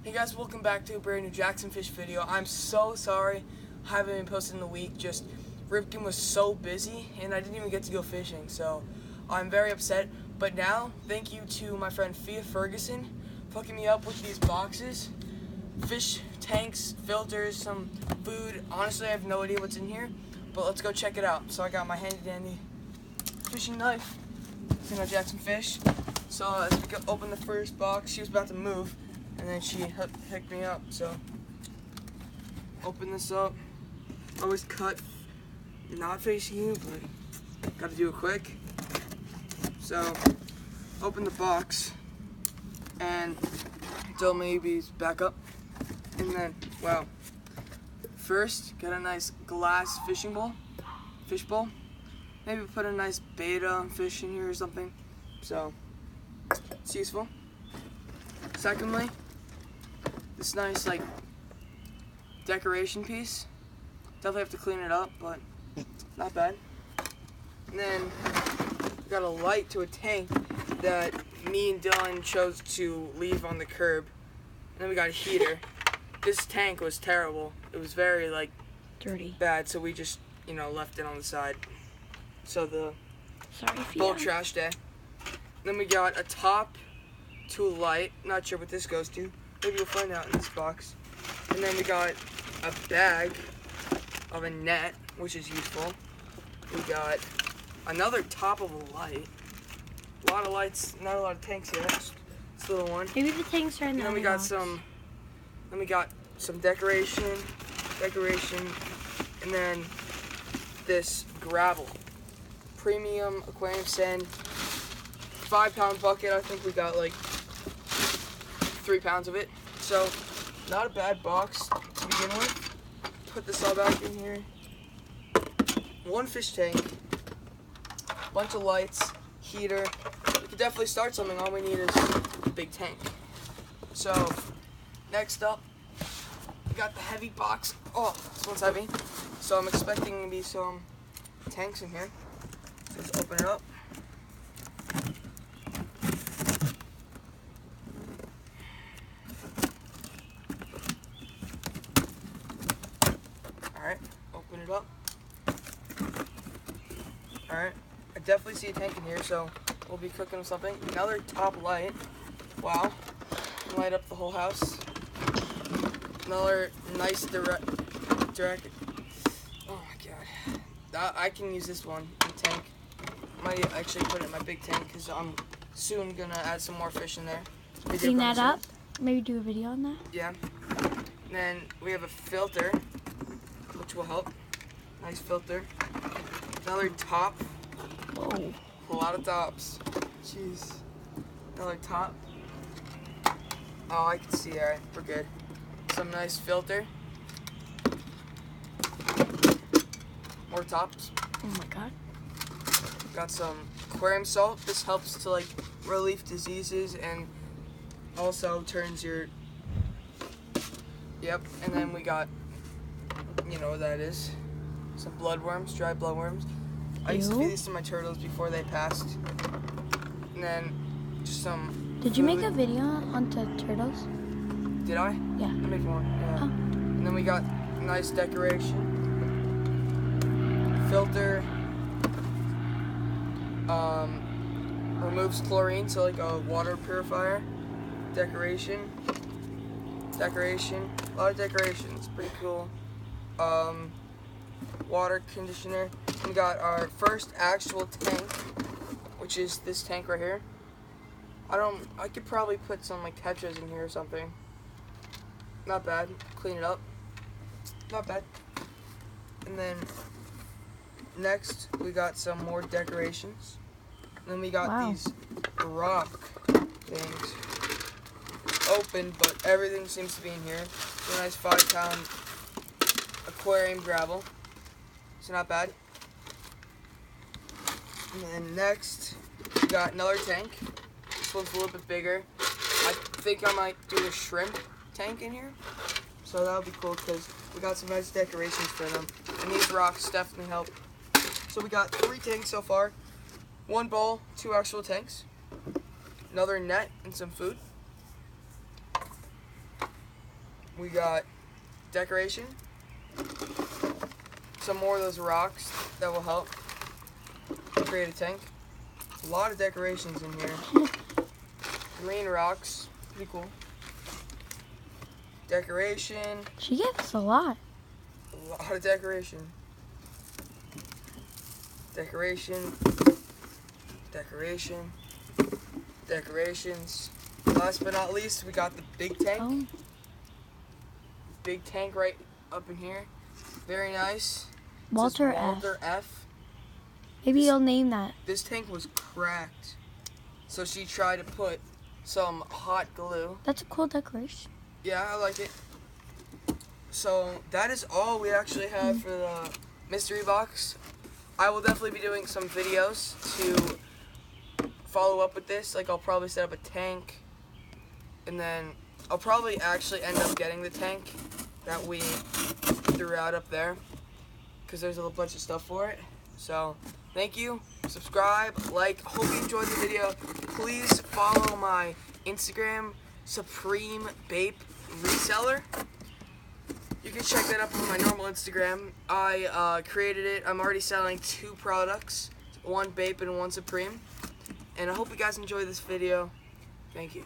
Hey guys, welcome back to a brand new Jackson Fish video. I'm so sorry I haven't been posting in the week. Just Ripken was so busy and I didn't even get to go fishing, so I'm very upset. But now, thank you to my friend Fia Ferguson for hooking me up with these boxes. Fish tanks, filters, some food. Honestly, I have no idea what's in here, but let's go check it out. So I got my handy dandy fishing knife. You know, Jackson Fish. So as we open the first box, she was about to move, and then she hooked me up. So open this up. Always cut, not facing you, but gotta do it quick. So open the box, and until maybe back up, and then wow. First, get a nice glass fish bowl. Maybe put a nice beta fish in here or something. So it's useful. Secondly, this nice like decoration piece. Definitely have to clean it up, but not bad. And then we got a light to a tank that me and Dylan chose to leave on the curb. And then we got a heater. This tank was terrible. It was very like dirty, bad, so we just, you know, left it on the side. So the sorry, full trash day. Then we got a top to a light. Not sure what this goes to. Maybe you'll find out in this box. And then we got a bag of a net, which is useful. We got another top of a light. A lot of lights, not a lot of tanks here. Just this little one. Maybe the tanks are in And the then we got some. Then we got some decoration, and then this gravel. Premium aquarium sand, 5-pound bucket. I think we got like 3 pounds of it. So not a bad box to begin with. Put this all back in here. One fish tank, bunch of lights, heater. We could definitely start something. All we need is a big tank. So next up, we got the heavy box. Oh, this one's heavy. So I'm expecting to be some tanks in here. Let's open it up. Alright, open it up. Alright, I definitely see a tank in here, so we'll be cooking with something. Another top light. Wow. Light up the whole house. Another nice direct. Oh my god. I can use this one, the tank. Might actually put it in my big tank because I'm soon gonna add some more fish in there. Clean that up. Maybe do a video on that. Yeah. And then we have a filter, which will help. Nice filter. Another top. Whoa. A lot of tops. Jeez. Another top. Oh, I can see. Alright, we're good. Some nice filter. More tops. Oh my god. Got some aquarium salt. This helps to like relieve diseases and also turns your. Yep. And then we got, you know what that is? Some bloodworms, dry bloodworms. I used to feed these to my turtles before they passed. And then just some. Did you make a video onto turtles? Did I? Yeah. I made one. Yeah. Oh. And then we got nice decoration. Filter. Removes chlorine, so like a water purifier. Decoration. A lot of decorations. Pretty cool. Water conditioner. We got our first actual tank, which is this tank right here. I could probably put some like tetras in here or something. Not bad. Clean it up. Not bad. And then next we got some more decorations. And then we got these rock things. Open, but everything seems to be in here. It's a nice 5-pound aquarium gravel. So not bad. And then next we got another tank. This one's a little bit bigger. I think I might do a shrimp tank in here. So that'll be cool because we got some nice decorations for them. And these rocks definitely help. So we got 3 tanks so far. 1 bowl, 2 actual tanks. Another net and some food. We got decoration. Some more of those rocks that will help create a tank. A lot of decorations in here. Green rocks, pretty cool. Decoration. She gave us a lot. A lot of decoration. Decoration. Decoration. Decorations. Last but not least, we got the big tank. Oh, Big tank right up in here. Very nice. It says Walter F. Walter F. Maybe you'll name that. This tank was cracked. So she tried to put some hot glue. That's a cool decoration. Yeah, I like it. So that is all we actually have for the mystery box. I will definitely be doing some videos to follow up with this. Like, I'll probably set up a tank, and then I'll probably actually end up getting the tank that we threw out up there, because there's a little bunch of stuff for it. So thank you, subscribe, like, hope you enjoyed the video. Please follow my Instagram, Supreme Bape Reseller. You can check that up on my normal Instagram. I created it. I'm already selling 2 products, one Bape and one Supreme. And I hope you guys enjoy this video. Thank you.